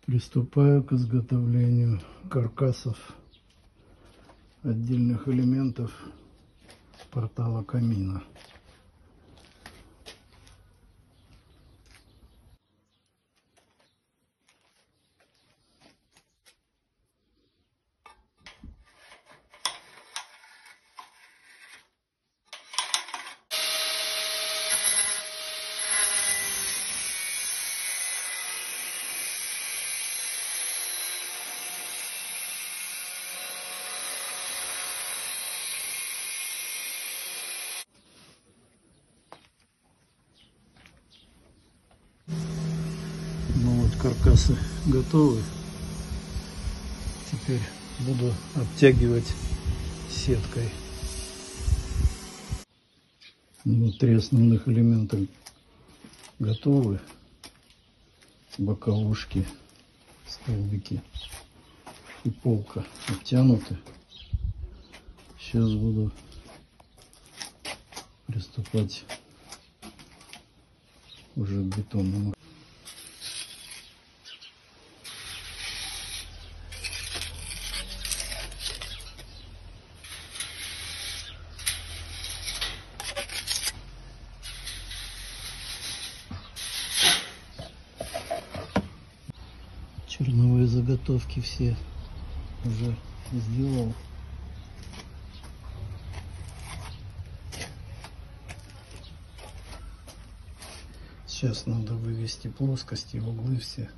Приступаю к изготовлению каркасов отдельных элементов портала камина. Ну вот, каркасы готовы. Теперь буду обтягивать сеткой. Вот 3 основных элемента готовы. Боковушки, столбики и полка обтянуты. Сейчас буду приступать уже к бетонному. Черновые заготовки все уже сделал. Сейчас надо вывести плоскости, углы все.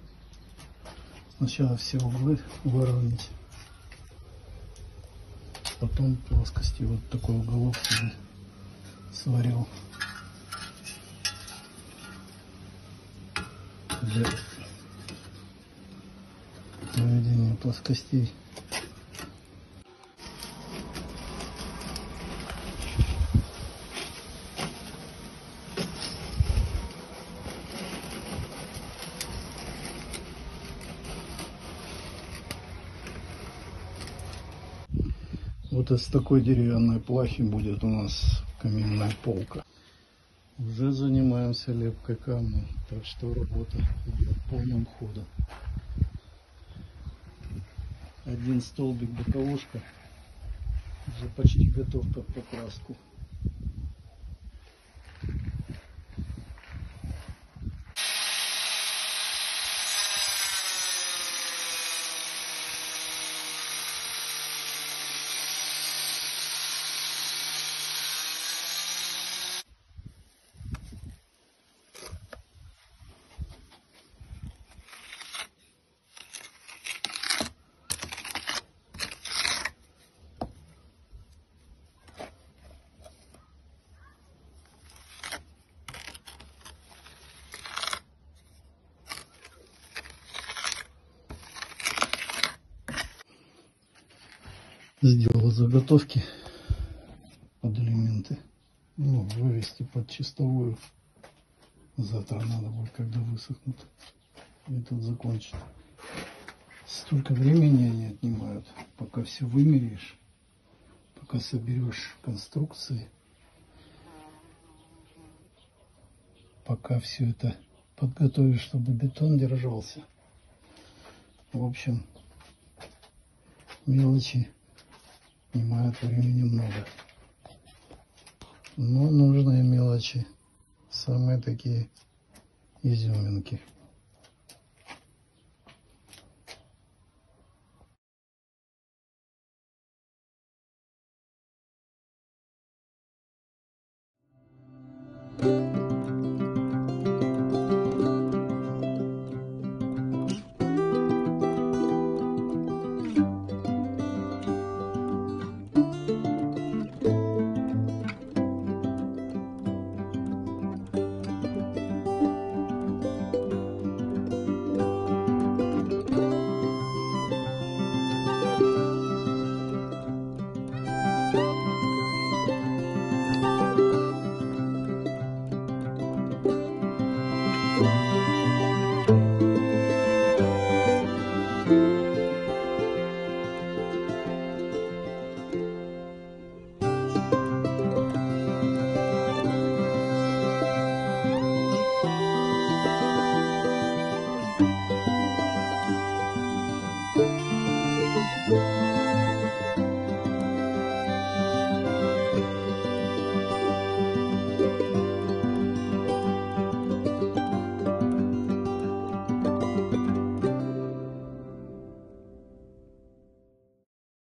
Сначала все углы выровнять, потом плоскости. Вот такой уголок себе сварил для наведения плоскостей. Вот из такой деревянной плахи будет у нас каминная полка. Уже занимаемся лепкой камня, так что работа идет полным ходом. Один столбик боковушка уже почти готов под покраску. Сделал заготовки под элементы. Ну, вывести под чистовую. Завтра надо будет, когда высохнут, этот закончить. Столько времени они отнимают, пока все вымеряешь, пока соберешь конструкции, пока все это подготовишь, чтобы бетон держался. В общем, мелочи занимают времени много. Но нужные мелочи, самые такие изюминки.